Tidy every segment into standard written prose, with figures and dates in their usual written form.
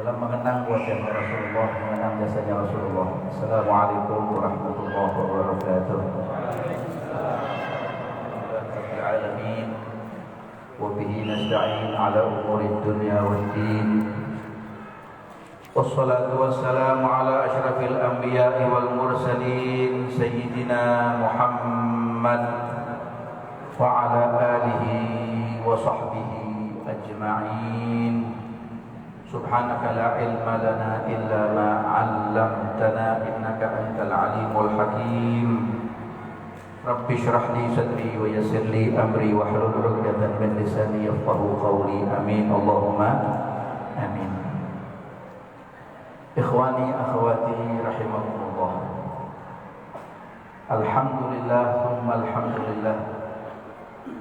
dalam mengenang wajahnya Rasulullah, mengenang jasanya Rasulullah. Assalamualaikum warahmatullahi wabarakatuh. Rabbil alamin wa bihi nasta'in ala umuri dunya waddin. Wassalatu wassalamu ala asyrafil anbiya'i wal mursalin sayyidina Muhammad wa ala alihi wa sahbihi ajma'in. Subhanaka la ilma lana illa ma 'allamtana innaka antal alimul hakim. Rabbi shrah li sadri wa yassir li amri wahlul 'uqdatam min lisani yafqahu qawli. Amin Allahumma amin. Ikhwani akhwati rahimakumullah. Alhamdulillah thumma alhamdulillah.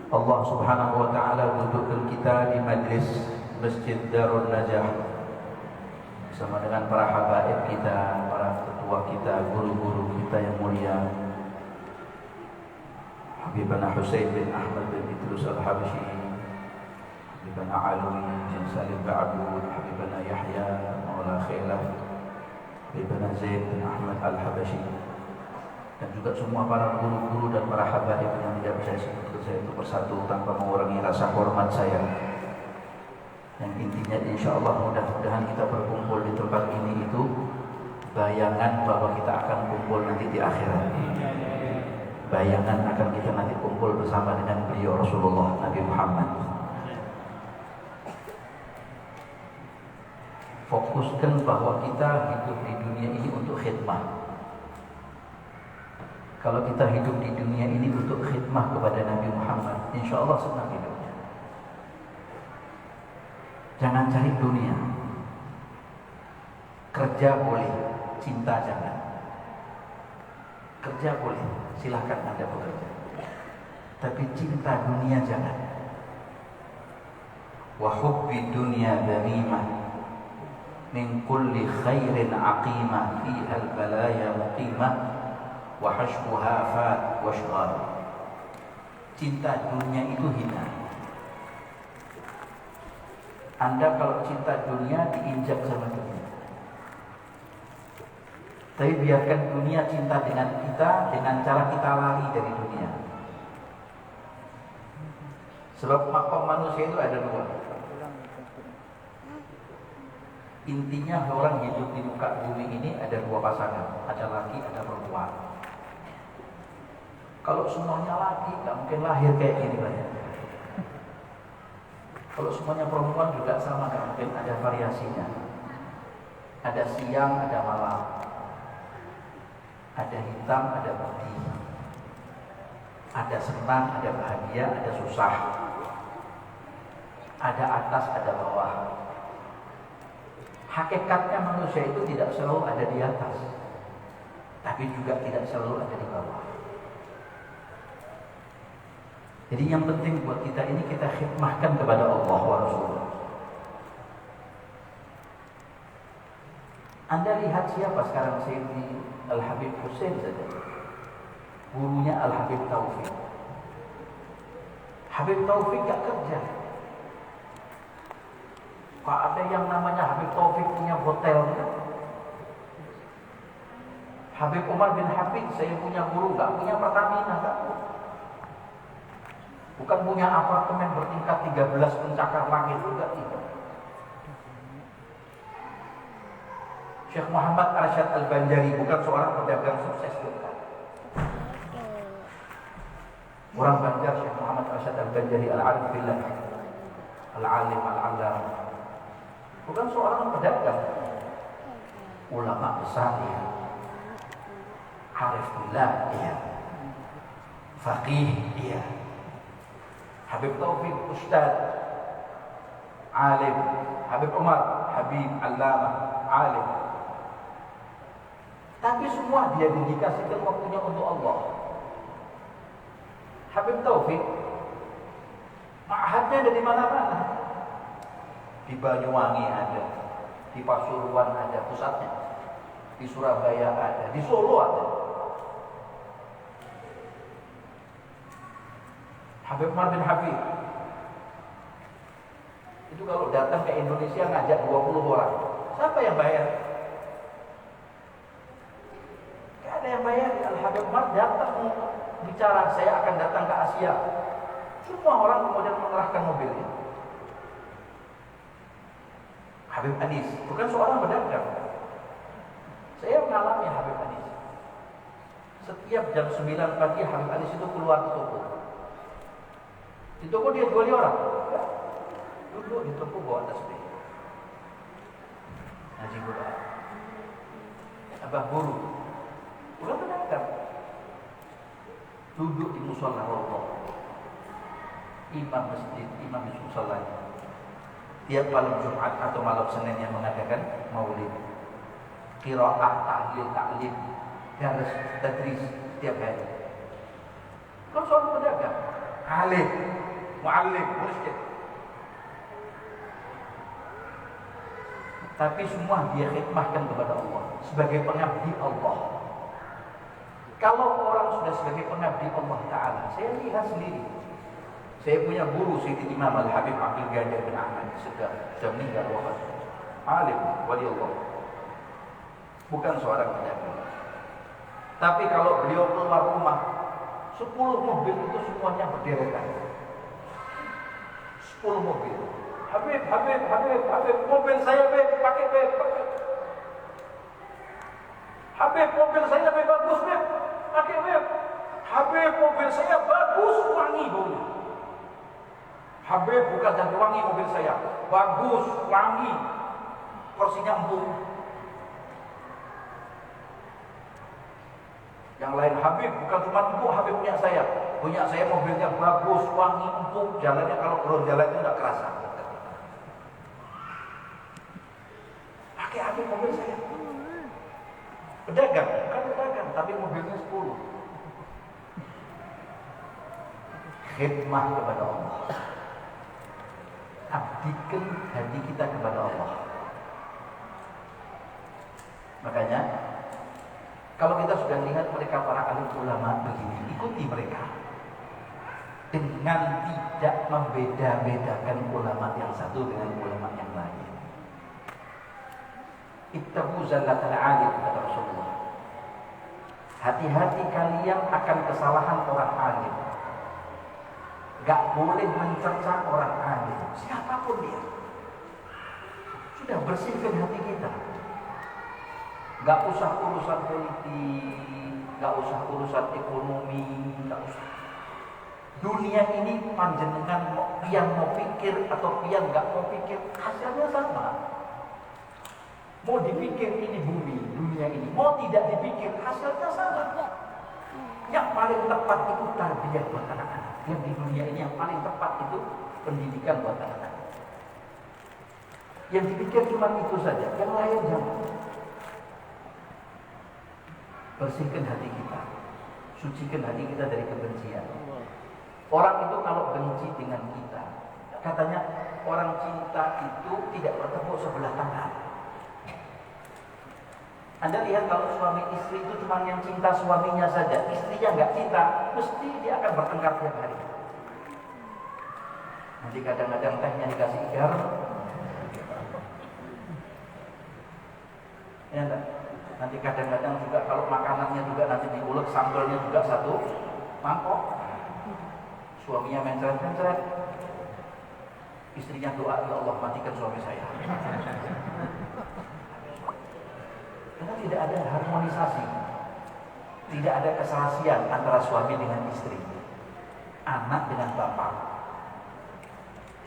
Allah Subhanahu wa taala dudukkan kita di majlis Masjid Darun Najah bersama dengan para habaib kita, para ketua kita, guru-guru kita yang mulia, Habibana Husain bin Ahmad bin Idrus Al-Habsyi, Habibana Alwi bin Salim Ba'abud, Habibana Yahya Maula Khilaf, Habibana Zaid bin Ahmad Al-Habsyi, dan juga semua para guru-guru dan para habaib yang tidak bisa sebutkan saya itu persatu tanpa mengurangi rasa hormat saya. Yang intinya insyaallah mudah-mudahan kita berkumpul di tempat ini itu bayangan bahwa kita akan kumpul nanti di akhirat. Bayangan akan kita nanti kumpul bersama dengan beliau Rasulullah Nabi Muhammad. Fokuskan bahwa kita hidup di dunia ini untuk khidmah. Kalau kita hidup di dunia ini untuk khidmah kepada Nabi Muhammad, insyaallah senang hidupnya. Jangan cari dunia. Kerja boleh, cinta jangan. Kerja boleh, silahkan Anda bekerja. Tapi cinta dunia jangan. Wa hubbi dunya damimah min kulli khairin aqimah fiha al-balaya muqimah wa hashbuha fat wa syghal. Cinta dunia itu hina. Anda kalau cinta dunia diinjak sama dunia. Tapi biarkan dunia cinta dengan kita dengan cara kita lari dari dunia. Sebab makom manusia itu ada dua. Intinya orang hidup di muka bumi ini ada dua pasangan, ada laki, ada perempuan. Kalau semuanya laki, nggak mungkin lahir kayak gini banyak. Kalau semuanya perempuan juga sama, nggak mungkin, ada variasinya. Ada siang, ada malam. Ada hitam, ada putih. Ada senang, ada bahagia, ada susah. Ada atas, ada bawah. Hakikatnya manusia itu tidak selalu ada di atas, tapi juga tidak selalu ada di bawah. Jadi yang penting buat kita ini kita khidmahkan kepada Allah wa Rasulullah. Anda lihat siapa sekarang Sayyidi Al-Habib Husain saja. Gurunya Al-Habib Taufik. Habib Taufik gak kerja. Kok ada yang namanya Habib Taufik punya hotel kan? Habib Umar bin Habib, saya punya guru, gak punya Pertamina kan? Bukan punya apartemen bertingkat 13 pencakar langit juga tidak. Syekh Muhammad Arsyad Al-Banjari bukan seorang pedagang sukses bukan. Orang Banjar Syekh Muhammad Arsyad Al-Banjari Al-Arif Billah Al-Alim Al-Allam bukan seorang pedagang, ulama besar dia, Arif Billah dia, faqih dia. Habib Taufik Ustaz Alim, Habib Umar Habib Allamah Alim. Tapi semua dia dedikasikan waktunya untuk Allah. Habib Taufik ma'hadnya ada di mana-mana. Di Banyuwangi ada, di Pasuruan ada pusatnya, di Surabaya ada, di Solo ada. Habib Umar bin Habib itu kalau datang ke Indonesia ngajak 20 orang. Siapa yang bayar? Gak ada yang bayar. Al-Habib Umar datang bicara, saya akan datang ke Asia. Semua orang kemudian mengerahkan mobilnya. Habib Anis bukan seorang pedagang. Saya mengalami Habib Anis. Setiap jam 9 pagi Habib Anis itu keluar ke toko. Di toko dia juali orang. Duduk di toko bawa tasbih. Ngaji Quran. Abah guru. Bukan pedagang. Duduk di musola Allah. Imam masjid, imam musholanya. Tiap malam Jumat atau malam Senin yang mengadakan maulid, qiraah, tahlil, taklim, harus tadris setiap hari. Kalau seorang pedagang, alim, muallim, mursyid, tapi semua dia khidmahkan kepada Allah sebagai pengabdi Allah. Kalau orang sudah sebagai pengabdi Allah Ta'ala, saya lihat sendiri. Saya punya guru Sayyidi Imam Al-Habib Abdul Ghadir bin Ahmad, sudah meninggal wafat. Alim, wali Allah. Bukan seorang pedagang. Tapi kalau beliau keluar rumah, 10 mobil itu semuanya berderetan. 10 mobil. Habib, mobil saya Beb, pakai Beb. Habib, mobil saya Beb, bagus Beb, pakai Beb. Habib, mobil saya bagus, wangi baunya. Habib, bukan jangan wangi mobil saya, bagus, wangi, kursinya empuk. Yang lain, Habib, bukan cuma empuk, Habib punya saya mobilnya bagus, wangi, empuk, jalannya kalau keluar jalan itu tidak kerasa. Pakai Habib mobil saya. Pedagang, bukan pedagang, tapi mobilnya 10. Khidmah kepada Allah. Abdikan hati kita kepada Allah. Makanya kalau kita sudah lihat mereka para alim ulama begini, ikuti mereka dengan tidak membeda-bedakan ulama yang satu dengan ulama yang lain. Ittaqu zallatal alim, kata Rasulullah. Hati-hati kalian akan kesalahan orang alim. Gak boleh mencerca orang alim, siapapun dia. Sudah bersihkan hati kita. Gak usah urusan politik, gak usah urusan ekonomi, gak usah. Dunia ini panjenengan pian mau pikir atau pian gak mau pikir, hasilnya sama. Mau dipikir ini bumi, dunia ini, mau tidak dipikir, hasilnya sama. Yang paling tepat itu tarbiyah buat anak-anak. Yang di dunia ini yang paling tepat itu pendidikan buat anak-anak. Yang dipikir cuma itu saja, yang lain jangan. Bersihkan hati kita, sucikan hati kita dari kebencian. Orang itu kalau benci dengan kita, katanya orang cinta itu tidak bertepuk sebelah tangan. Anda lihat kalau suami istri itu cuma yang cinta suaminya saja, istrinya nggak cinta, mesti dia akan bertengkar tiap hari. Nanti kadang-kadang tehnya dikasih garam, ya enggak? Nanti kadang-kadang juga kalau makanannya juga nanti diulek, sambalnya juga satu mangkok. Suaminya mencret-mencret, istrinya doa, ya Allah matikan suami saya. Karena tidak ada harmonisasi, tidak ada keserasian antara suami dengan istri, anak dengan bapak.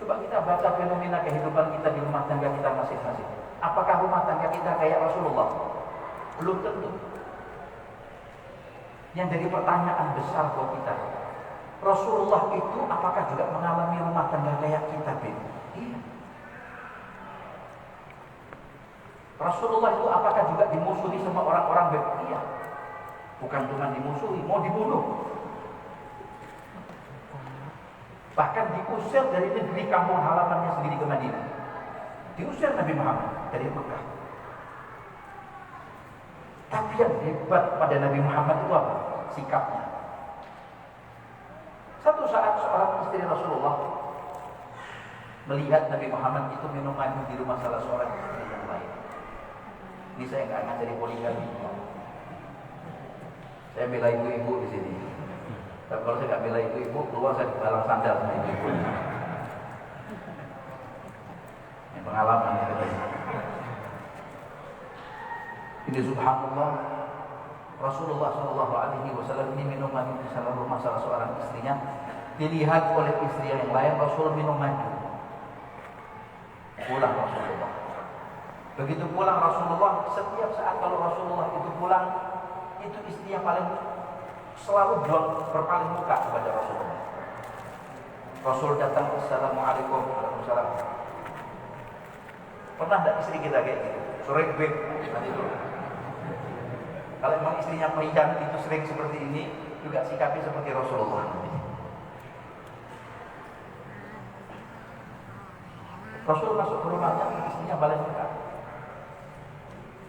Coba kita baca fenomena kehidupan kita di rumah tangga kita masing-masing. Apakah rumah tangga kita kayak Rasulullah? Belum tentu. Yang jadi pertanyaan besar buat kita, Rasulullah itu apakah juga mengalami rumah tangga kayak kita, Bin? Iya. Rasulullah itu apakah juga dimusuhi sama orang-orang Bin? Iya. Bukan cuma dimusuhi, mau dibunuh. Bahkan diusir dari negeri kampung halamannya sendiri ke Madinah. Diusir Nabi Muhammad dari Mekah. Tapi yang hebat pada Nabi Muhammad itu apa? Sikapnya. Satu saat seorang istri Rasulullah melihat Nabi Muhammad itu minum madu di rumah salah seorang istri yang lain. Ini saya nggak ngajari poligami. Saya bela ibu-ibu di sini. Tapi kalau saya nggak bela ibu-ibu, keluar saya dibalang sandal sama ibu-ibu. Ini pengalaman ya katanya. Ini subhanallah, Rasulullah SAW ini minum madu di salah rumah salah seorang istrinya. Dilihat oleh istri yang lain, Rasul minum madu. Pulang Rasulullah. Begitu pulang Rasulullah, setiap saat kalau Rasulullah itu pulang, itu istri yang paling selalu berpaling muka kepada Rasulullah. Rasul datang, assalamualaikum, waalaikumsalam. Pernah tidak istri kita kayak gitu? Sore beb, nanti itu. Kalau memang istrinya pelihan itu sering seperti ini, juga sikapi seperti Rasulullah. Rasul masuk ke rumahnya, istrinya balik muka.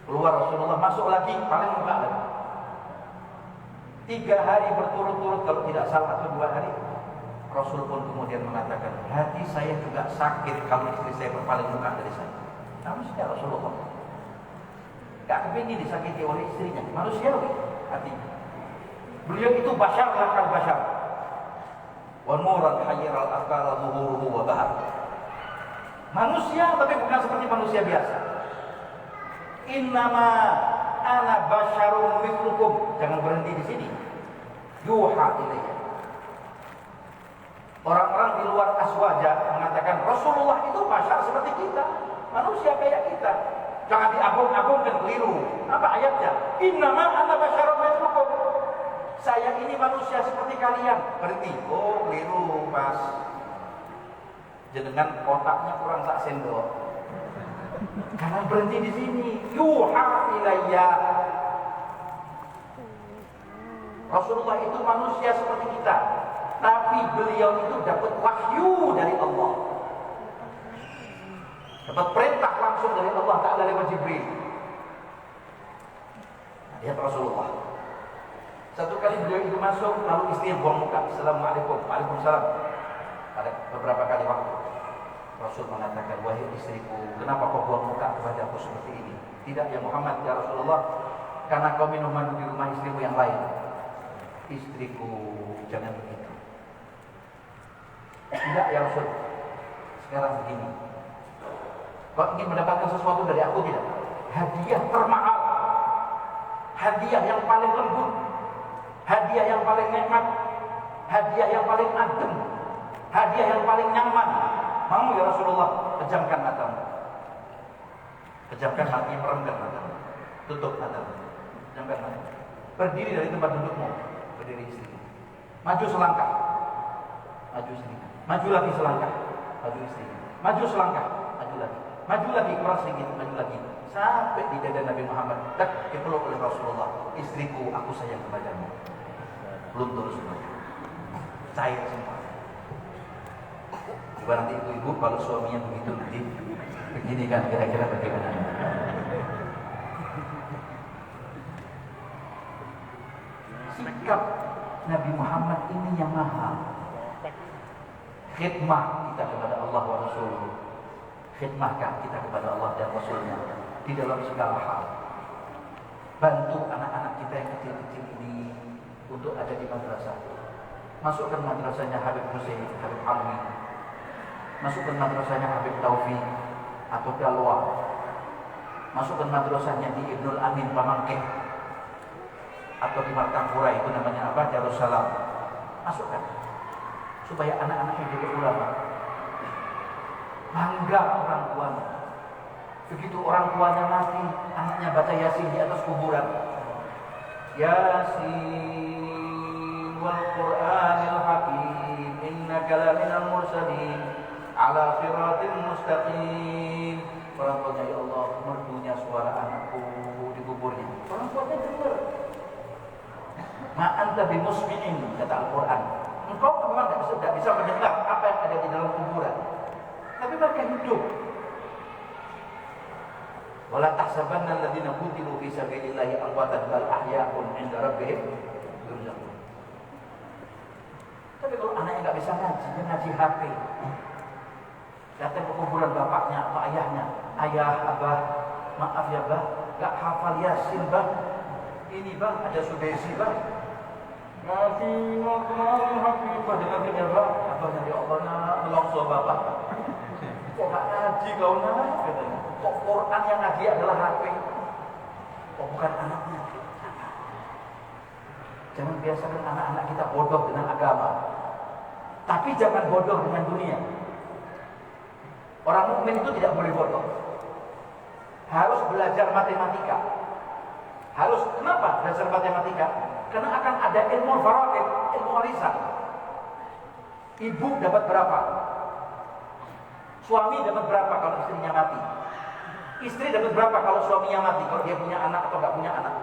Keluar Rasulullah, masuk lagi, balik muka lagi. 3 hari berturut-turut, kalau tidak salah atau 2 hari, Rasul pun kemudian mengatakan, hati saya juga sakit kalau istri saya berpaling muka dari saya. Manusia Rasulullah, gak kepingin disakiti oleh istrinya, manusiawi hatinya. Beliau itu bashar lakal bashar, wa nuran hayyiral afkara zuhuruhu wa bahar. Manusia tapi bukan seperti manusia biasa. Innama ana basyarum mithlukum. Jangan berhenti di sini. Yuha ilayya. Orang-orang di luar aswaja mengatakan Rasulullah itu basyar seperti kita, manusia kayak kita. Jangan diagung-agungkan, keliru. Apa ayatnya? Innama ana basyarum mithlukum. Saya ini manusia seperti kalian. Berhenti. Oh, keliru, Mas. Jenengan otaknya kurang sak sendok. Jangan berhenti di sini. Yuha ilayya. Rasulullah itu manusia seperti kita, tapi beliau itu dapat wahyu dari Allah. Dapat perintah langsung dari Allah Ta'ala lewat Jibril. Lihat Rasulullah. Satu kali beliau itu masuk, lalu istrinya buang muka. Assalamualaikum, waalaikumsalam. Pada beberapa kali waktu Rasul mengatakan, wahai istriku, kenapa kau buang muka kepada aku seperti ini? Tidak ya Muhammad, ya Rasulullah, karena kau minum madu di rumah istrimu yang lain. Istriku, jangan begitu. Tidak ya Rasul, sekarang begini, kau ingin mendapatkan sesuatu dari aku tidak? Hadiah termahal, hadiah yang paling lembut, hadiah yang paling nikmat, hadiah yang paling adem, hadiah yang paling nyaman. Mau ya Rasulullah? Pejamkan matamu. Pejamkan mati, meremkan matamu. Tutup matamu. Pejamkan matamu. Berdiri dari tempat dudukmu. Berdiri istri. Maju selangkah. Maju istri. Maju lagi selangkah. Maju istri. Maju selangkah. Maju lagi. Maju lagi kurang sedikit. Maju lagi. Sampai di dada Nabi Muhammad. Tak dipeluk oleh Rasulullah. Istriku, aku sayang kepadamu. Luntur semua. Cair semua. Berarti ibu-ibu kalau suaminya begitu nanti begini kan kira-kira bagaimana? Sikap Nabi Muhammad ini yang mahal. Khidmah kita kepada Allah wa Rasul. Khidmahkan kita kepada Allah dan Rasulnya di dalam segala hal. Bantu anak-anak kita yang kecil-kecil ini untuk ada di madrasah. Masukkan madrasahnya Habib Hussein, Habib Alwi. Masukkan madrasahnya Habib Taufik atau Dalwa. Masukkan madrasahnya di Ibnul Amin Pamangkeh atau di Martapura, itu namanya apa? Darussalam. Masukkan supaya anak-anaknya jadi ulama. Bangga orang tuanya. Begitu orang tuanya mati, anaknya baca Yasin di atas kuburan. Yasin wal Qur'anil Hakim innaka laminal mursalin ala siratin mustaqim. Orang tuanya, ya Allah, merdunya suara anakku di kuburnya. Orang tuanya dengar. Ma anta bimusmi'in, kata Al-Quran. Engkau memang tidak bisa mendengar apa yang ada di dalam kuburan, tapi mereka hidup. Wala tahsabanna alladziina qutilu fi sabilillahi amwatan bal ahya'un 'inda rabbihim yurzaqun. Tapi kalau anaknya nggak bisa ngaji, dia ngaji HP. Datang ke kuburan bapaknya atau ayahnya, ayah, abah, maaf ya bah, nggak hafal Yasin bang, ini bang ada Sudesi bang, Yasin Hafifah dengan kenyal abang ya Allah melongso bapak, kok nggak ngaji kau nak, katanya, kok Quran yang ngaji adalah HP, kok bukan anaknya. Jangan biasakan anak-anak kita bodoh dengan agama, tapi jangan bodoh dengan dunia. Orang mukmin itu tidak boleh bodoh. Harus belajar matematika. Harus, kenapa belajar matematika? Karena akan ada ilmu faraid, ilmu warisan. Ibu dapat berapa? Suami dapat berapa kalau istrinya mati? Istri dapat berapa kalau suaminya mati? Kalau dia punya anak atau nggak punya anak?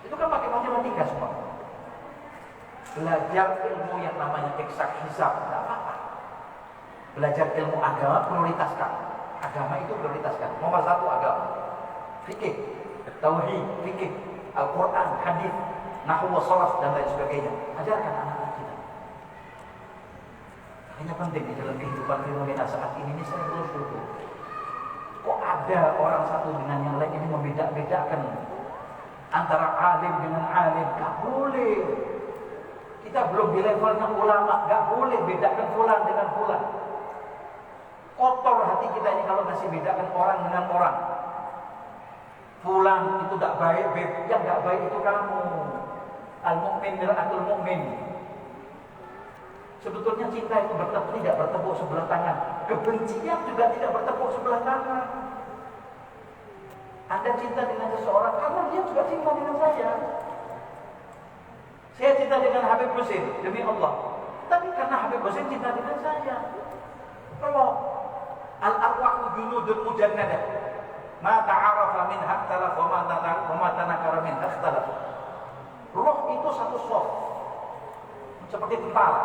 Itu kan pakai matematika semua. Belajar ilmu yang namanya eksak hisab, tidak apa-apa. Belajar ilmu agama prioritaskan. Agama itu prioritaskan. Nomor satu agama, fikih, tauhid, fikih, Al-Quran, hadis, nahwu wa sharaf dan lain sebagainya. Ajarkan anak-anak kita. Ini penting di dalam kehidupan fenomena saat ini saya terus bersyukur. Kok ada orang satu dengan yang lain ini membeda-bedakan antara alim dengan alim? Gak boleh. Kita belum di levelnya ulama, gak boleh bedakan fulan dengan fulan. Kotor hati kita ini kalau masih bedakan orang dengan orang. Fulan itu gak baik, yang gak baik itu kamu. Al-mu'min mir'atul mu'min. Sebetulnya cinta itu tidak bertepuk sebelah tangan. Kebencian juga tidak bertepuk sebelah tangan. Anda cinta dengan seseorang karena dia juga cinta dengan saya. Saya cinta dengan Habib Husin demi Allah. Tapi karena Habib Husin cinta dengan saya. Kalau al-arwahu junudun mujannadah, ma ta'arafa min hakhtalaf wa ma tanakara min hakhtalaf. Roh itu satu soft, seperti tentara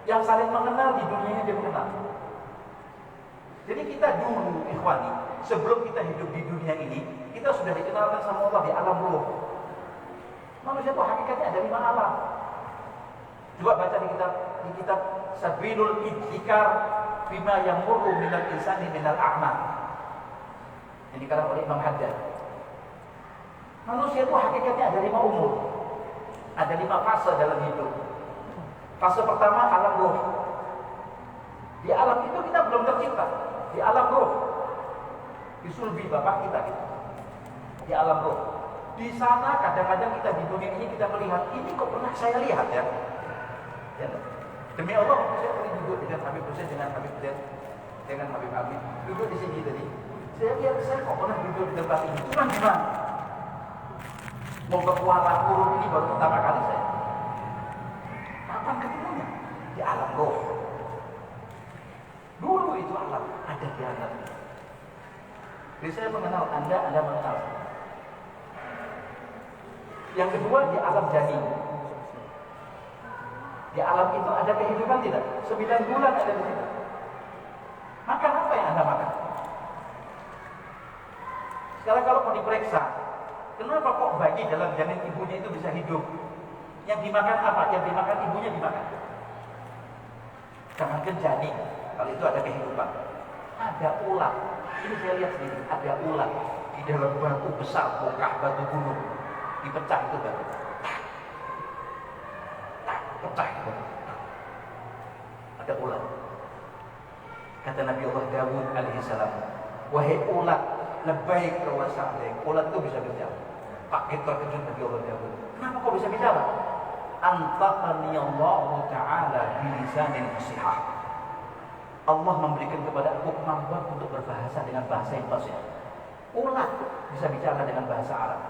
yang saling mengenal di dunianya dia mengenal. Jadi kita dulu, ikhwani, sebelum kita hidup di dunia ini, kita sudah dikenalkan sama Allah di alam roh. Manusia itu hakikatnya ada 5 alam. Coba baca di kitab Sabilul Idzikar bima yamurru minal insani minal a'mal. Ini dikarang oleh Imam Haddad. Manusia itu hakikatnya ada 5 umur. Ada 5 fase dalam hidup. Fase pertama alam roh. Di alam itu kita belum tercipta. Di alam roh. Di sulbi bapak kita gitu. Di alam roh. Di sana kadang-kadang kita di dunia ini kita melihat ini kok pernah saya lihat ya. Demi Allah saya pernah duduk dengan Habib Husin, dengan Habib Zaid, dengan Habib Habib duduk di sini tadi. Saya lihat saya kok pernah duduk di tempat ini. Cuman gimana? Mau ke Kuala Lumpur ini baru pertama kali saya. Kapan ketemunya? Di alam roh. Dulu itu alam ada di alam. Jadi saya mengenal Anda mengenal saya. Yang kedua di alam janin. Di alam itu ada kehidupan tidak? 9 bulan ada di situ. Makan apa yang Anda makan? Sekarang kalau mau diperiksa, kenapa kok bayi dalam janin ibunya itu bisa hidup? Yang dimakan apa? Yang dimakan ibunya dimakan. Jangankan janin, kalau itu ada kehidupan. Ada ulat. Ini saya lihat sendiri, ada ulat di dalam batu besar, bongkah batu gunung. Dipecah itu batu. Pecah itu. Ada ulat. Kata Nabi Allah Dawud alaihissalam, wahai ulat, labbaik wa sa'daik. Ulat itu bisa bicara. Kaget terkejut Nabi Allah Dawud. Kenapa kok bisa bicara? Antaqani Allah Ta'ala bilisanin fasihah. Allah memberikan kepada aku kemampuan untuk berbahasa dengan bahasa yang fasih. Ulat bisa bicara dengan bahasa Arab.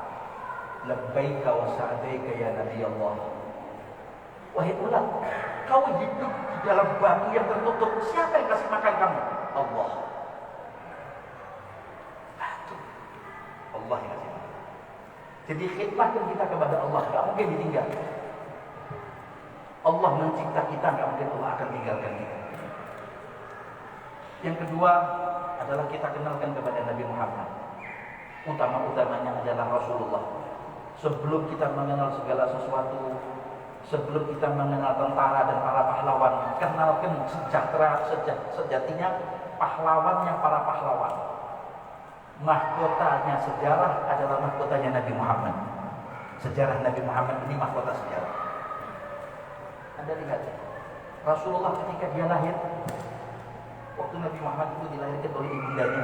Labbaik wa sa'daik ya Nabi Allah. Wahai ulat, kau hidup di dalam batu yang tertutup. Siapa yang kasih makan kamu? Allah. Batu. Allah yang kasih makan. Jadi khidmatkan kita kepada Allah, gak mungkin ditinggal. Allah mencipta kita, gak mungkin Allah akan tinggalkan kita. Yang kedua adalah kita kenalkan kepada Nabi Muhammad. Utama-utamanya adalah Rasulullah. Sebelum kita mengenal segala sesuatu, sebelum kita mengenal tentara dan para pahlawan, kenalkan sejatinya pahlawan yang para pahlawan. mahkotanya sejarah adalah mahkotanya Nabi Muhammad. Sejarah Nabi Muhammad ini mahkota sejarah. Anda lihat, Rasulullah ketika dia lahir, waktu Nabi Muhammad itu dilahirkan oleh ibundanya,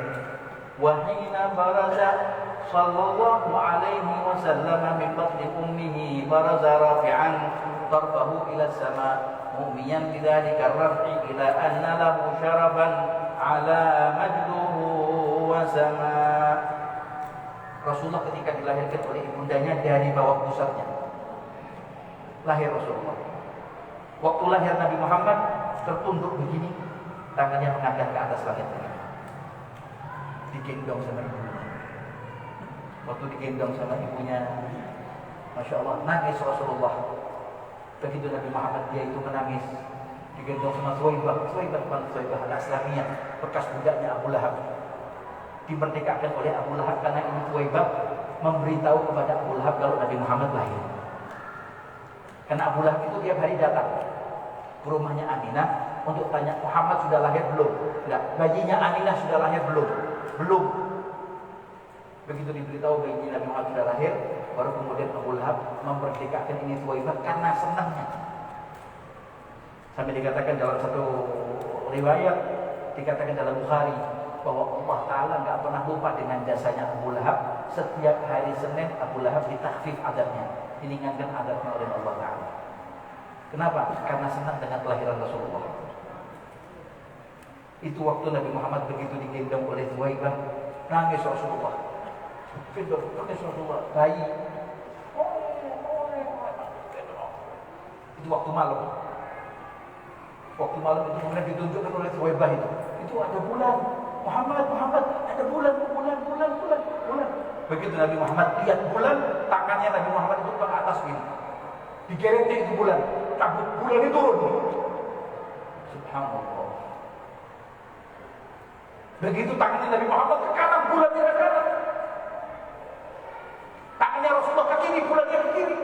wahina baraza sallallahu alaihi wasallam min batni ummihi baraza rafi'an tarfahu ila sama mu'miyan bidzalika ar-raf'i ila anna lahu syarafan ala majduhu wa sama. Rasulullah ketika dilahirkan oleh ibundanya dari bawah pusatnya lahir Rasulullah. Waktu lahir Nabi Muhammad tertunduk begini, tangannya mengangkat ke atas langit begini, digendong sama ibunya. Waktu digendong sama ibunya, Masya Allah, nangis Rasulullah. Begitu Nabi Muhammad dia itu menangis, digendong sama Suwaibah al-Aslamiyah, bekas budaknya Abu Lahab, dimerdekakan oleh Abu Lahab karena ini Suwaibah memberitahu kepada Abu Lahab kalau Nabi Muhammad lahir. Karena Abu Lahab itu tiap hari datang ke rumahnya Aminah untuk tanya, Muhammad sudah lahir belum? Enggak. Bayinya Aminah sudah lahir belum? Belum. Begitu diberitahu bayi Nabi Muhammad sudah lahir, baru kemudian Abu Lahab memerdekakan ini Suwaibah karena senangnya. Sampai dikatakan dalam satu riwayat, dikatakan dalam Bukhari, bahwa Allah Ta'ala nggak pernah lupa dengan jasanya Abu Lahab. Setiap hari Senin Abu Lahab ditakhfif adabnya, diringankan adabnya oleh Allah Ta'ala. Kenapa? Karena senang dengan kelahiran Rasulullah. Itu waktu Nabi Muhammad begitu digendong oleh Suwaibah, nangis Rasulullah. Nangis Rasulullah, bayi. Itu waktu malam. Waktu malam itu kemudian ditunjukkan oleh Suwaibah itu ada bulan. Muhammad, ada bulan. Begitu Nabi Muhammad lihat bulan, tangannya Nabi Muhammad itu ke atas ini, digerenti itu bulan, cabut bulan itu turun. Subhanallah. Begitu tangannya Nabi Muhammad ke kanan, bulannya ke kanan. Tangannya Rasulullah ke kiri, bulannya ke kiri.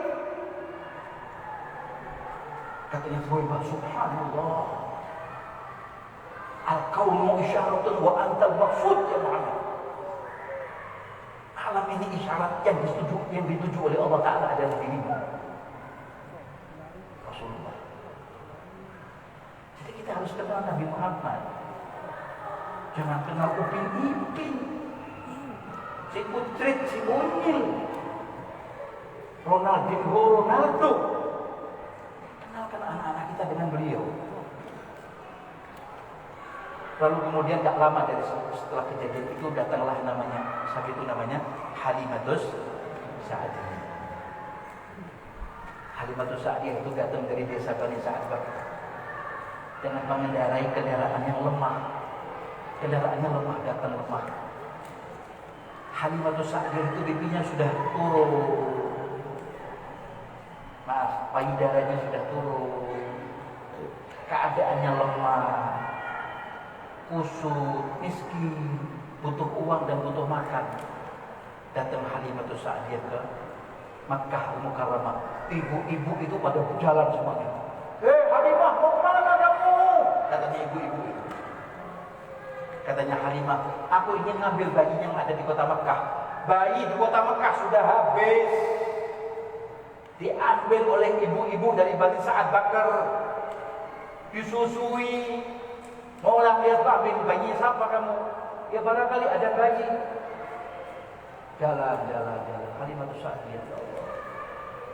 Katanya Suwaibah, subhanallah, al-kaunu isyaratun wa antal maqsud ya Muhammad. Alam ini isyarat yang dituju oleh Allah Ta'ala adalah dirimu, Rasulullah. Jadi kita harus kenal Nabi Muhammad. Jangan kenal Upin Ipin, si Putrit, si Unyil, Ronaldo. Kenalkan anak-anak kita dengan beliau. Lalu kemudian tak lama dari setelah kejadian itu datanglah saat itu namanya Halimatus Sa'diyah. Halimatus Sa'diyah itu datang dari desa Bani Sa'ad dengan mengendarai kendaraan yang lemah. Kendaraannya lemah, datang lemah. Halimatus Sa'diyah itu pipinya sudah turun. Payudaranya sudah turun. Keadaannya lemah, kusut, miskin, butuh uang dan butuh makan. Datang Halimatus Sa'diyah ke Makkah Al-Mukarramah. Ibu-ibu itu pada jalan semuanya. Halimah, mau kemana kamu? Katanya ibu-ibu itu. Katanya Halimah, aku ingin ngambil bayi yang ada di kota Makkah. Bayi di kota Makkah sudah habis, diambil oleh ibu-ibu dari Bani Sa'ad Bakar, disusui. Mau orang lihat ambil bayinya siapa kamu? Ya barangkali ada bayi. Jalan. Halimatus Sa'diyah, ya Allah.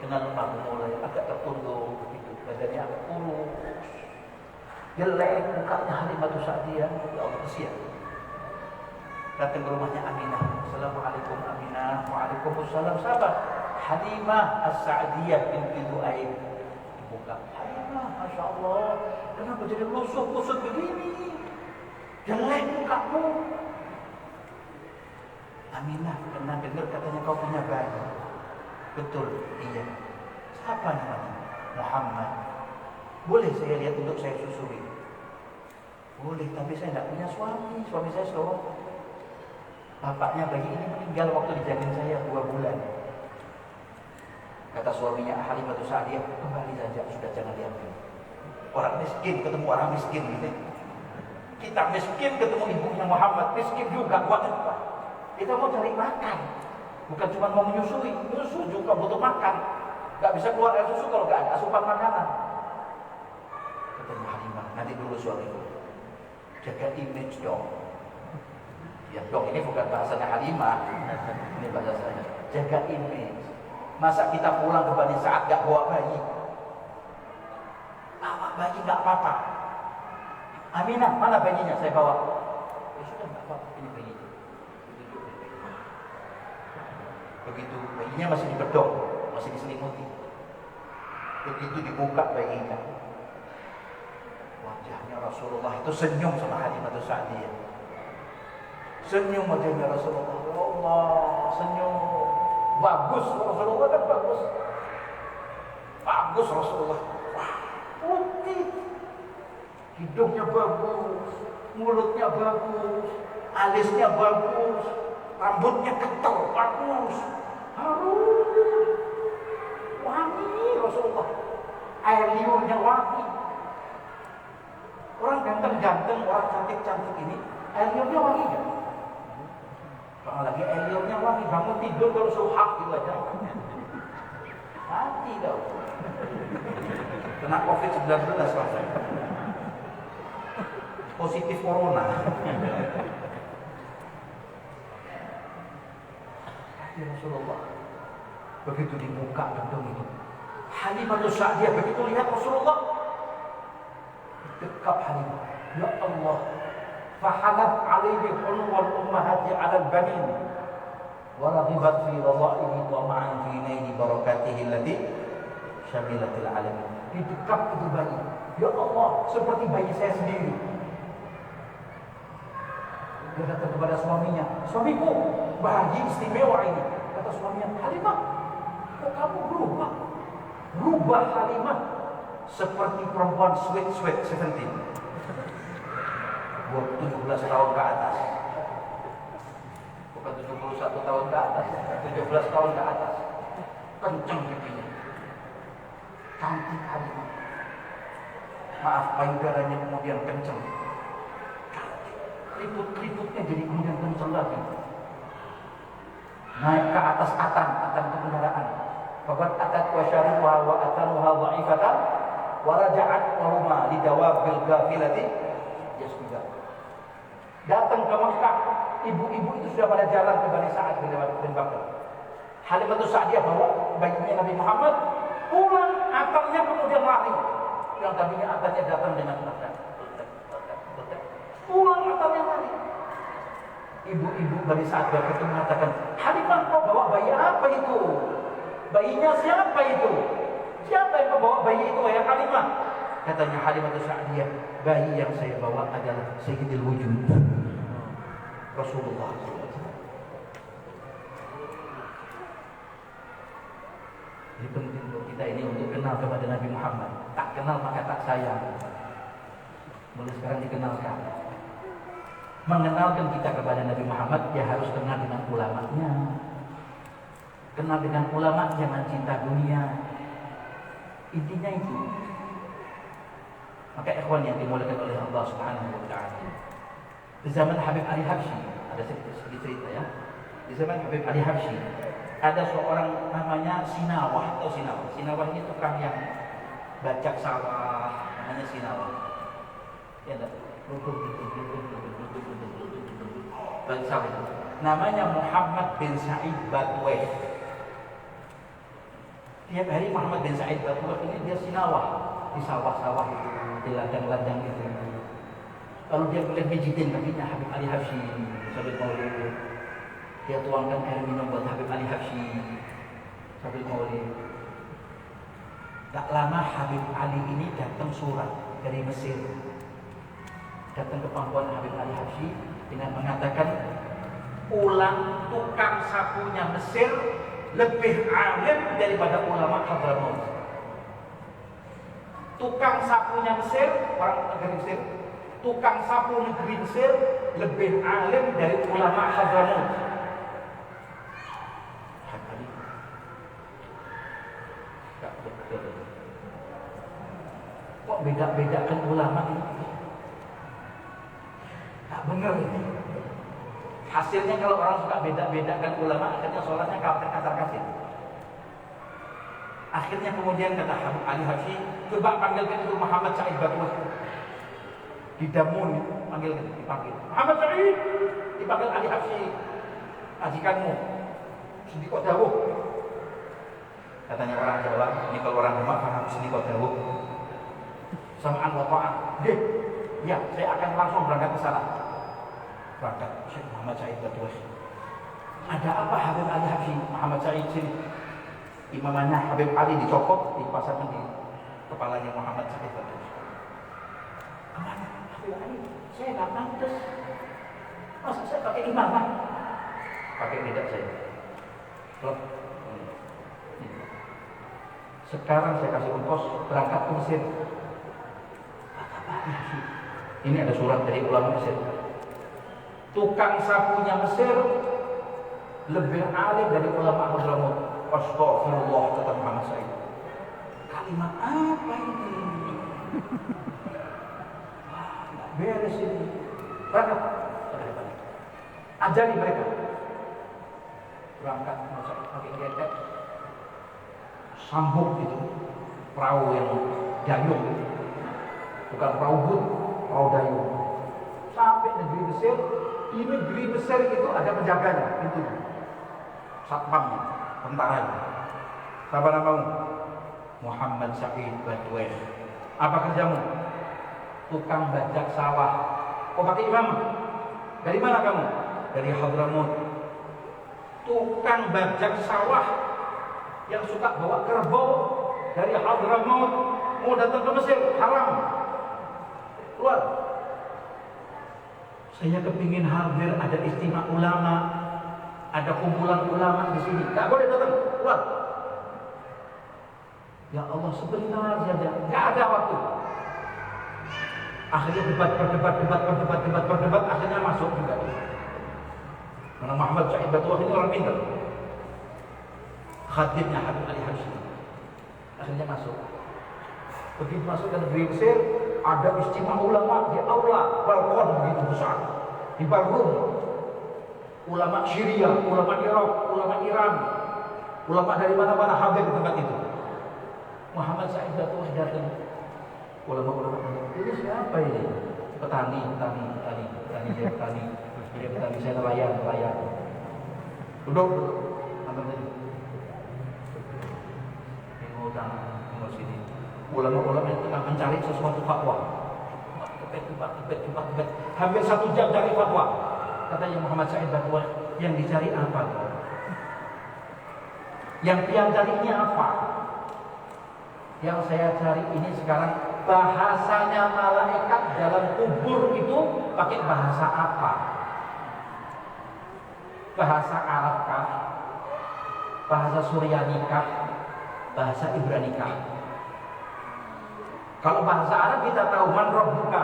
Dengan lemah mulai agak tertunduk begitu, badannya agak kurus. Jelek mukanya Halimatus Sa'diyah, ya Allah, kesian. Datang ke rumahnya Aminah. Assalamualaikum Aminah. Waalaikumsalam. Sahabat Halimah As-Sa'diyah binti Du'aib. Dibuka. Halimah, Masya Allah, kenapa jadi lusuh kusut begini? Jelek mukamu. Aminah pernah dengar katanya kau punya bayi. Betul, iya. Siapa namanya? Muhammad. Boleh saya lihat untuk saya susui? Boleh, tapi saya tidak punya suami. Suami saya seorang. Bapaknya bayi ini meninggal waktu dijanin saya 2 bulan. Kata suaminya Halimatus Sa'diyah, kembali saja, sudah jangan diambil. Orang miskin ketemu orang miskin gitu. Kita miskin ketemu ibunya Muhammad, miskin juga buat apa? Kita mau cari makan, bukan cuma mau menyusui. Menyusui juga butuh makan. Gak bisa keluar air susu kalau gak ada asupan makanan. Katanya Halimah, nanti dulu suamiku, jaga image dong. Ya dong, ini bukan bahasanya Halimah, ini bahasa saya. Jaga image. Masa kita pulang ke Bani Sa'ad gak bawa bayi? Bawa bayi gak apa-apa. Aminah, mana bayinya? Saya bawa. Ya sudah, gak apa-apa, ini bayinya. Begitu bayinya masih dibedong, masih diselimuti. Begitu dibuka bayinya, wajahnya Rasulullah itu senyum sama Halimah Sa'diyah. Senyum wajahnya Rasulullah. Ya Allah, senyum. Bagus Rasulullah kan bagus. Bagus Rasulullah. Wah, putih. Hidungnya bagus, mulutnya bagus, alisnya bagus, rambutnya ketel, bagus, harum, wangi Rasulullah. Air liurnya wangi. Orang ganteng-ganteng, orang cantik-cantik ini, air liurnya wangi gak? Apalagi air liurnya wangi, bangun tidur kalau suhak gitu aja. Mati tau. Kena COVID-19 rasanya. Positif corona. Ya Rasulullah, begitu dibuka gedung itu, Halimah Sa'diyah begitu lihat Rasulullah, dekap Halimah. Ya Allah, fahalat alaihi hulwal ummahati alal banin wa raghibat fi radha'ihi wa ma'an fi naili barakatihi allati syamilatil alamin. Didekap itu bayi. Ya Allah, seperti bayi saya sendiri. Dia datang kepada suaminya, suamiku, bayi istimewa ini. Kata suaminya, Halimah, kok kamu berubah? Berubah Halimah seperti perempuan sweet 17, 17 tahun ke atas. Bukan 71 tahun ke atas, 17 tahun ke atas. Kenceng pipinya, cantik Halimah. Maaf, payudaranya kemudian kenceng. Keriput-keriputnya jadi kemudian kenceng lagi. Naik ke atas atan ke kendaraan. Fakat atat wa syarifuha wa atanuha dha'ifatan wa raja'at wa huma lidawabil gafilati yasbiga. Datang ke Mekah, ibu-ibu itu sudah pada jalan ke Bani Sa'ad bin Bakar. Halimah Sa'diyah bawa bayinya Nabi Muhammad, pulang atannya kemudian lari. Yang tadinya atannya datang dengan tenang. Pulang atannya lari. Ibu-ibu Bani Sa'ad itu mengatakan, Halimah, kau bawa bayi apa itu? Bayinya siapa itu? Siapa yang membawa bayi itu, ya Halimah? Katanya Halimah Sa'diyah, bayi yang saya bawa adalah Sayyidil Wujud, Rasulullah. Jadi penting untuk kita ini untuk kenal kepada Nabi Muhammad. Tak kenal maka tak sayang. Mulai sekarang dikenalkan. Mengenalkan kita kepada Nabi Muhammad, ya harus kenal dengan ulamanya. Kenal dengan ulama, jangan cinta dunia. Intinya itu. Maka ikhwan yang dimuliakan oleh Allah Subhanahu wa taala. Di zaman Habib Ali Habsyi, ada sedikit cerita ya. Di zaman Habib Ali Habsyi, ada seorang namanya Sinawah atau Sinawah. Sinawah ini tukang yang bajak sawah, namanya Sinawah. Ya, namanya Muhammad bin Sa'id Batweh. Tiap hari Muhammad bin Sa'id Batweh ini dia sinawah di sawah-sawah itu, di ladang-ladang itu. Kalau dia boleh pijitin kakinya Habib Ali Habsyi sambil maulid, dia tuangkan air minum buat Habib Ali Habsyi sambil maulid. Tak lama Habib Ali ini datang surat dari Mesir, datang ke pangkuan Habib Ali Habsyi dengan mengatakan, ulang tukang sapunya Mesir lebih alim daripada ulama Hadramaut. Tukang sapunya Mesir, orang negeri Mesir, tukang sapu negeri Mesir lebih alim dari ulama Hadramaut. Kok beda-bedakan ulama ini? Tak benar ini. Hasilnya kalau orang suka beda-bedakan ulama, akhirnya sholatnya kasar-kasir. Akhirnya kemudian kata Habib Ali Habsyi, coba panggilkan itu Muhammad Said Batwas. Di Damun panggilkan, dipanggil. Muhammad Said, dipanggil Ali Habsyi, majikanmu. Siddiq dawuh. Katanya orang Jawa, ini kalau orang Demak paham Siddiq dawuh. Sam'an wa ta'ah. Deh, ya saya akan langsung berangkat ke sana. Berangkat Syekh Muhammad Said Batwas. Ada apa Habib Ali Habsyi? Muhammad Said sini. Imamannya Habib Ali dicopot, dipasangkan di kepalanya Muhammad Said Batwas. Kemana Habib Ali? Saya nggak pantas. Masa saya pakai imamah? Pakai lidah saya. Loh. Sekarang saya kasih ongkos berangkat ke Mesir. Apa ini ada surat dari ulama Mesir. Tukang sapunya Mesir lebih alim dari ulama Hadramut. Astagfirullah, kata Muhammad Said. Kalimat apa ini? Nggak beres ini. Berangkat. Ajari mereka. Berangkat Muhammad Said pakai getek. Sambung itu perahu yang dayung, bukan perahu but, perahu dayung. Sampai negeri Mesir. Di negeri Mesir itu ada penjaganya, pintunya, satpamnya, tentaranya. Siapa namamu? Muhammad Said Batwas. Apa kerjamu? Tukang bajak sawah. Kau pakai imam? Dari mana kamu? Dari Hadramut. Tukang bajak sawah yang suka bawa kerbau dari Hadramut mau datang ke Mesir, haram. Keluar. Saya kepingin hadir, ada istimewa ulama, ada kumpulan ulama di sini. Tak boleh datang, keluar. Ya Allah, sebentar saja, nggak ada waktu. Akhirnya berdebat, akhirnya masuk juga. Karena Muhammad Said Batwas ini orang pintar. Khatibnya Habib Ali Habsyi. Akhirnya masuk. Begitu masuk ke negeri Mesir, ada istimewa ulama di aula, balkon begitu besar. Di ballroom, ulama Syria, ulama Irak, ulama Iran, ulama dari mana-mana hadir di tempat itu. Muhammad Said Batwas datang. Ulama-ulama ini siapa ini? Petani. Dia petani, saya nelayan. Duduk. Tengok sini. Ulama-ulama itu tengah mencari sesuatu fatwa. Kepet. Hampir 1 jam cari fatwa. Katanya Muhammad Said Batwas, yang dicari apa? Yang pian cari ini apa? Yang saya cari ini sekarang bahasanya malaikat dalam kubur itu pakai bahasa apa? Bahasa Arabkah? Bahasa Suryanikah? Bahasa Ibranikah? Kalau bahasa Arab kita tahu man rabbuka,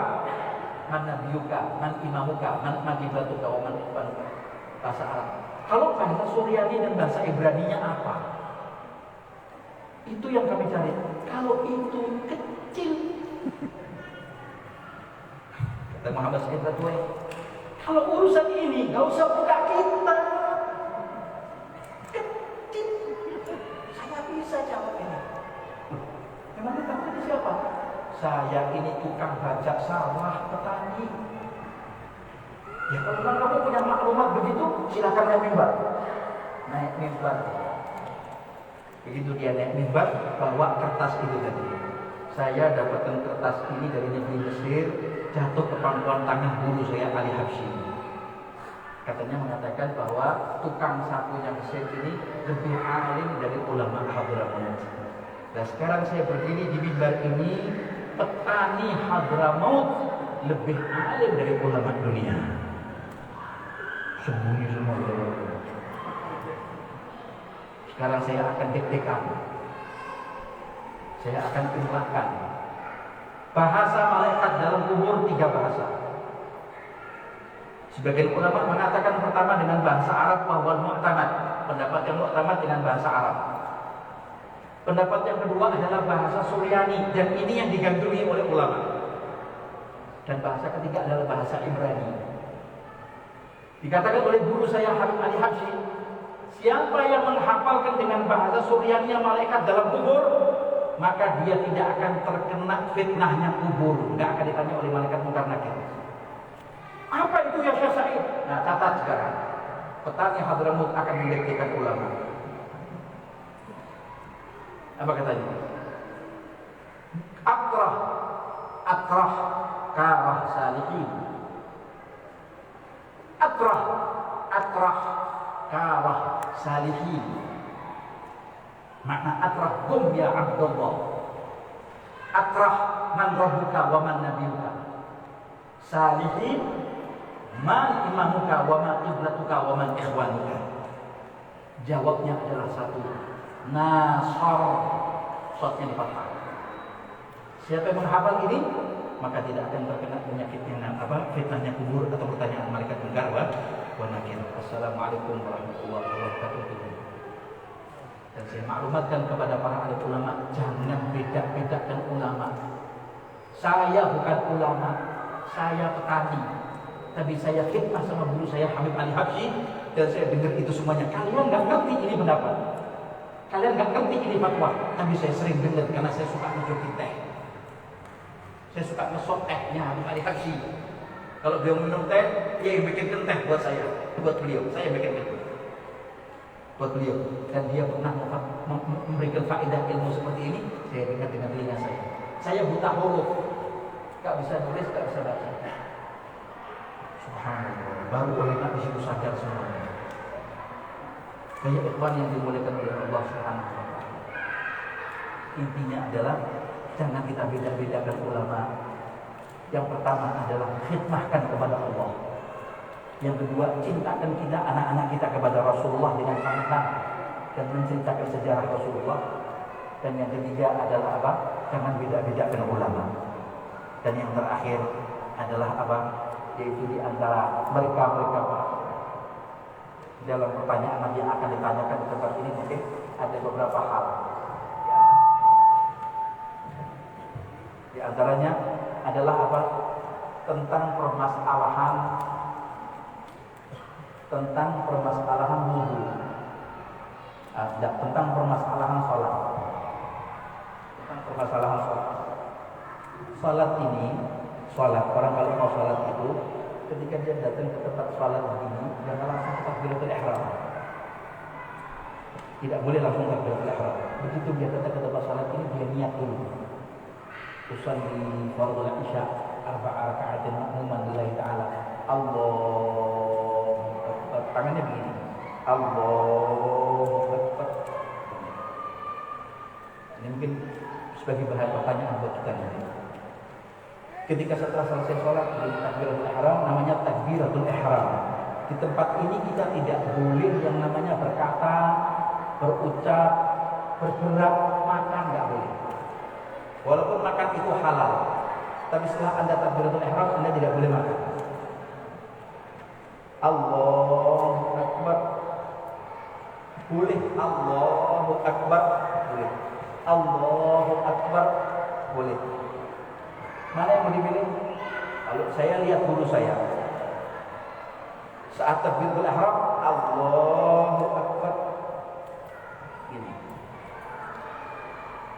man nabiyuka, man imamuka, man qibatuka, wa man ibaduka. Bahasa Arab. Kalau bahasa Suryani dan bahasa Ibraninya apa? Itu yang kami cari. Kalau itu kecil, kata Muhammad Said Batwas, kalau urusan ini nggak usah buka kita. Kecil. Saya bisa jawab ini. Memang kamu ini siapa? Saya ini tukang bajak sawah, petani. Ya kalau memang kamu punya maklumat begitu, silakan naik mimbar. Naik mimbar. Begitu dia naik mimbar, bawa kertas itu tadi. Saya dapatkan kertas ini dari negeri Mesir, jatuh ke pangkuan tangan guru saya Ali Habsyi. Katanya mengatakan bahwa tukang sapunya Mesir ini lebih alim dari ulama Hadramut. Nah sekarang saya berdiri di mimbar ini, petani Hadramut lebih alim dari ulama dunia. Sembunyi semua. Sekarang saya akan deg-degan. Saya akan imlahkan bahasa malaikat dalam kubur 3 bahasa. Sebagian ulama mengatakan pertama dengan bahasa Arab wal mu'tamad, pendapat yang mu'tamad dengan bahasa Arab. Pendapat yang kedua adalah bahasa Suryani, dan ini yang digandrungi oleh ulama. Dan bahasa ketiga adalah bahasa Ibrani. Dikatakan oleh guru saya Habib Ali Habsyi, siapa yang menghafalkan dengan bahasa Suryaniya malaikat dalam kubur, maka dia tidak akan terkena fitnahnya kubur, nggak akan ditanya oleh malaikat Munkar Nakir. Apa itu ya Syekh Said? Nah, catat sekarang. Petani Hadramut akan mendekatkan ulama. Apa katanya? Akrah karah salihin. Akrah karah salihin. Makna akrah gum ya Abdullah. Akrah man rabbuka wa man nabiyuka. Salihin man imamuka wa man iblatuka wa man ikhwanuka. Jawabnya adalah satu. Nasar, shotnya di fathah. Siapa yang menghafal ini, maka tidak akan terkena penyakitnya fitnahnya kubur atau pertanyaan malaikat Munkar wa Nakir. Assalamualaikum warahmatullahi wabarakatuh. Dan saya maklumatkan kepada para alim ulama, jangan beda-bedakan ulama. Saya bukan ulama, saya petani, tapi saya khidmah sama guru saya Habib Ali Habsyi, dan saya dengar itu semuanya. Kalian nggak ngerti ini pendapat, kalian nggak ngerti ini fatwa, tapi saya sering dengar karena saya suka ngejoki teh. Saya suka ngesot tehnya Habib Ali Habsyi. Kalau beliau minum teh, dia yang bikinkan teh buat saya, buat beliau. Saya bikinkan buat beliau. Dan dia pernah memberikan faedah ilmu seperti ini. Saya dengar dengan telinga saya. Saya buta huruf, gak bisa nulis, gak bisa baca. Subhanallah. Baru ulama di situ sadar semuanya. Kayak ikhwan yang dimuliakan oleh Allah Subhanahu wa Ta'ala. Intinya adalah jangan kita beda-bedakan ulama. Yang pertama adalah khidmahkan kepada Allah. Yang kedua, cintakan kita anak-anak kita kepada Rasulullah dengan sangat dan menceritakan sejarah Rasulullah. Dan yang ketiga adalah apa? Jangan beda-bedakan ulama. Dan yang terakhir adalah apa? Yaitu di antara mereka dalam pertanyaan yang akan ditanyakan di tempat ini mungkin ada beberapa hal. Di antaranya adalah apa? Tentang permasalahan wudu. Tentang permasalahan sholat. Sholat orang kalau mau sholat itu ketika dia datang ke tempat sholat begini, jangan langsung takbiratul ihram. Tidak boleh langsung takbiratul ihram. Begitu dia datang ke tempat sholat ini, dia niat dulu. Usalli fardhu isya arba'a raka'atin ma'muman lillahi ta'ala. Allahu Akbar. Tangannya begini. Allahu Akbar. Ini mungkin sebagai bahan pertanyaan buat kita nanti. Ketika setelah selesai sholat di takbiratul ihram, namanya takbiratul ihram. Di tempat ini kita tidak boleh yang namanya berkata, berucap, bergerak, makan, nggak boleh. Walaupun makan itu halal, tapi setelah Anda takbiratul ihram, Anda tidak boleh makan. Allahu Akbar. Boleh. Allahu Akbar. Boleh. Allahu Akbar. Boleh. Mana yang mau dipilih? Kalau saya lihat guru saya, saat takbiratul ihram, Allahu Akbar. Gini.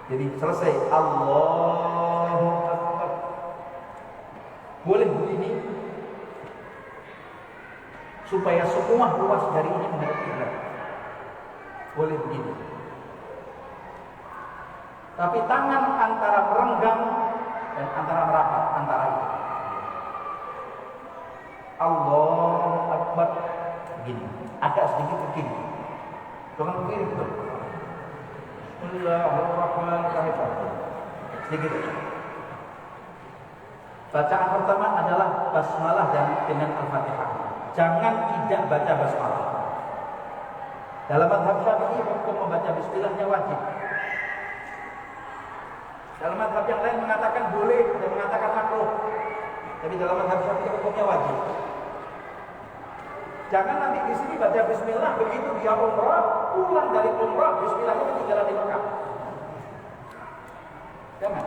Jadi selesai Allahu Akbar. Boleh begini supaya semua ruas dari ini menghadap kiblat. Boleh begini. Tapi tangan antara merenggang dan antara merapat, antara itu. Allahu Akbar. Begini. Agak sedikit ke kiri. Jangan ke kiri betul. Bismillahirrahmanirrahim. Sedikit. Bacaan pertama adalah basmalah dan dengan Al-Fatihah. Jangan tidak baca basmalah. Dalam mazhab Syafi'i hukum membaca bismillahnya wajib. Dalam mazhab yang lain mengatakan boleh dan mengatakan makruh. Tapi dalam mazhab Syafi'i hukumnya wajib. Jangan nanti di sini baca bismillah, begitu dia umrah, pulang dari umrah, bismillahnya ketinggalan di Mekah. Jangan.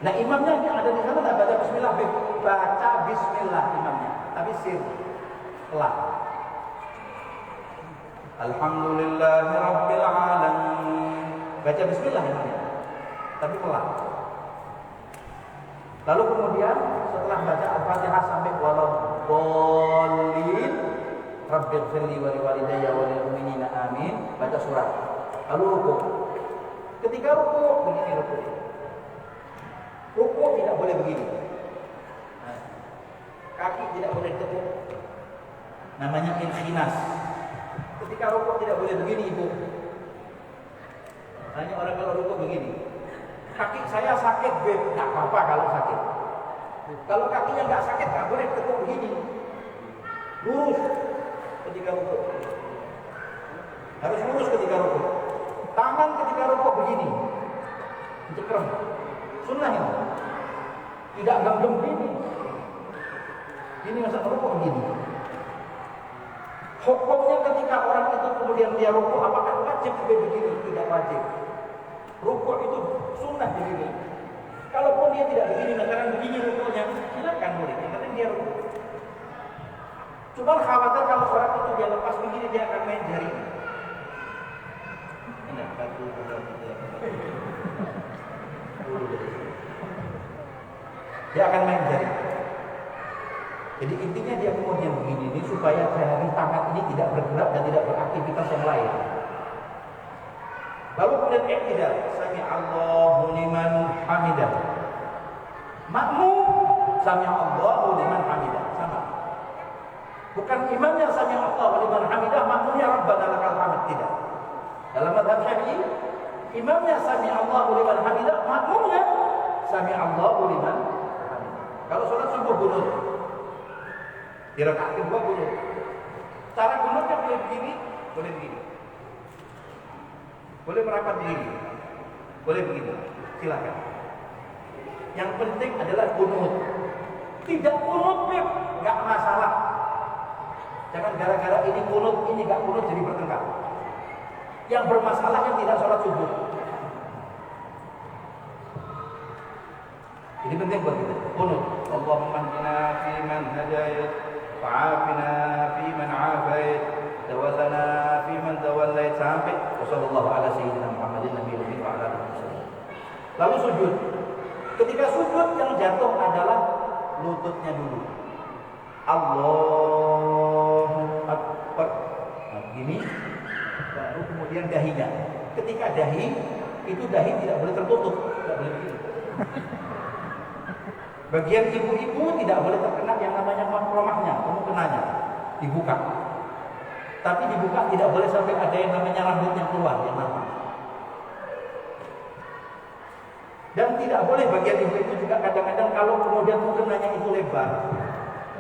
Nah imamnya yang ada di sana tidak baca bismillah, baca bismillah imamnya, tapi sir. pelan. Alhamdulillahi rabbil alamin. Baca bismillah ini, tapi pelan. Lalu kemudian setelah baca Al-Fatihah sampai waladdallin, rabbighfirli wa liwalidayya wa lil mu'minina amin, baca surat. Lalu rukuk. Ketika rukuk begini rukuk. Rukuk tidak boleh begini. Kaki tidak boleh ditekuk. Namanya inkhinas. Ketika rukuk tidak boleh begini ibu. Hanya orang kalau rukuk begini. Kaki saya sakit, beb, nggak apa-apa kalau sakit. Kalau kakinya nggak sakit, nggak boleh ditekuk begini. Lurus ketika rukuk. Harus lurus ketika rukuk. Tangan ketika rukuk begini. Cekrem. Sunnah ini. Tidak gamblem begini. Ini masa rukuk begini. Hukumnya ketika orang itu kemudian dia rukuk, apakah wajib begini? Tidak wajib. Rukuk itu sunnah begini. Kalaupun dia tidak begini, sekarang begini rukuknya, silakan boleh. Yang penting dia rukuk. Cuma khawatir kalau orang itu dia lepas begini, dia akan main jari. Enak, batu dia akan main jari. Jadi intinya dia kemudian begini ini supaya jari tangan ini tidak bergerak dan tidak beraktivitas yang lain. Lalu kemudian i'tidal, sami Allahu liman hamidah. Makmum sami Allahu liman hamidah, sama. Bukan imamnya sami Allahu liman hamidah, makmumnya rabbana lakal hamd, tidak. Dalam mazhab Syafi'i, imamnya sami Allahu liman hamidah, makmumnya sami Allahu liman hamidah. Kalau sholat subuh bunut, di rakaat kedua bunut. Cara bunutnya boleh begini, boleh begini. Boleh merapat begini, boleh begini, silakan. Yang penting adalah kunut. Tidak kunut, Beb, nggak masalah. Jangan gara-gara ini kunut, ini nggak kunut jadi bertengkar. Yang bermasalah yang tidak sholat subuh. Ini penting buat kita. Kunut. Allahumma hdina fi man hadayat, wa'afina fi man afait, tawallana fi man tawallait, sampai sallallahu ala sayyidina Muhammadin nabiyyi wa ala alihi wasallam. Lalu sujud. Ketika sujud yang jatuh adalah lututnya dulu. Allahu Akbar. Nah, begini. Baru kemudian dahinya. Ketika dahi, itu dahi tidak boleh tertutup, tidak boleh begini. Bagian ibu-ibu tidak boleh terkena yang namanya makromahnya, kemukenanya, dibuka. Tapi dibuka tidak boleh sampai ada yang namanya rambut yang keluar, yang nampak. Dan tidak boleh bagian ibu-ibu juga kadang-kadang kalau kemudian mukenanya itu lebar,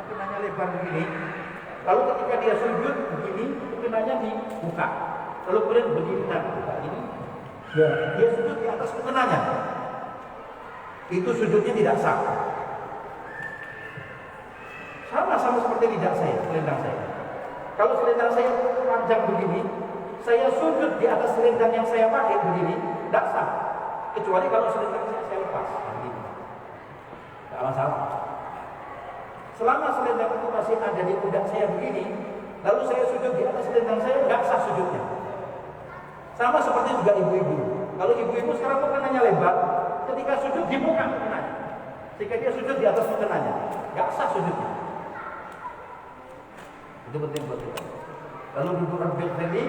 mukenanya lebar begini. Lalu ketika dia sujud begini, mukenanya dibuka. Lalu kemudian begini dan buka ini, ya, dia sujud di atas mukenanya. Itu sujudnya tidak sah. Sama seperti lidah saya, selendang saya. Kalau selendang saya panjang begini, saya sujud di atas selendang yang saya pakai begini, tidak sah. Kecuali kalau selendang saya lepas, begini. Tidak masalah. Selama selendang itu masih ada di pundak saya begini, lalu saya sujud di atas selendang saya, tidak sah sujudnya. Sama seperti juga ibu-ibu. Kalau ibu-ibu sekarang mukenanya lebar, ketika sujud dibuka mukenanya, sehingga dia sujud di atas mukenanya, tidak sah sujudnya. Itu penting buat kita. Lalu duduk rabbighfirli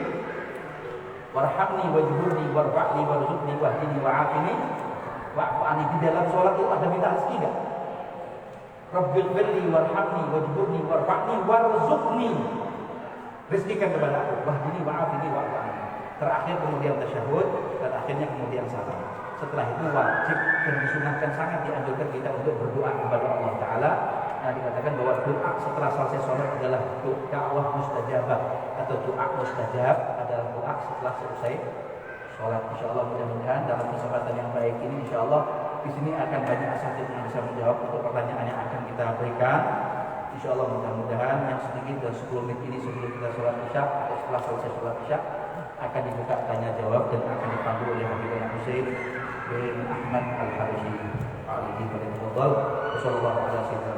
warhamni wajburni warfa'ni warzuqni wahdini wa'afini wa'fu anni. Di dalam sholat itu ada minta rezeki enggak? Rabbighfirli warhamni wajburni warfa'ni warzuqni. Rezekikan kepada aku, wahdini wa'afini wa'fu anni. Terakhir kemudian tasyahud dan akhirnya kemudian salam. Setelah itu wajib dan disunahkan, sangat dianjurkan kita untuk berdoa kepada Allah Ta'ala. Nah, dikatakan bahwa doa setelah selesai sholat adalah dakwah mustajabah atau doa mustajab adalah doa setelah selesai sholat. Insya Allah mudah-mudahan dalam kesempatan yang baik ini, insya Allah di sini akan banyak asatidz yang bisa menjawab untuk pertanyaan yang akan kita berikan. Insya Allah mudah-mudahan yang sedikit dan 10 menit ini sebelum kita sholat isya atau setelah selesai sholat isya akan dibuka tanya jawab dan akan dipandu oleh Habibana Husain bin Ahmad Al-Harisi. Alaihi wa sallam.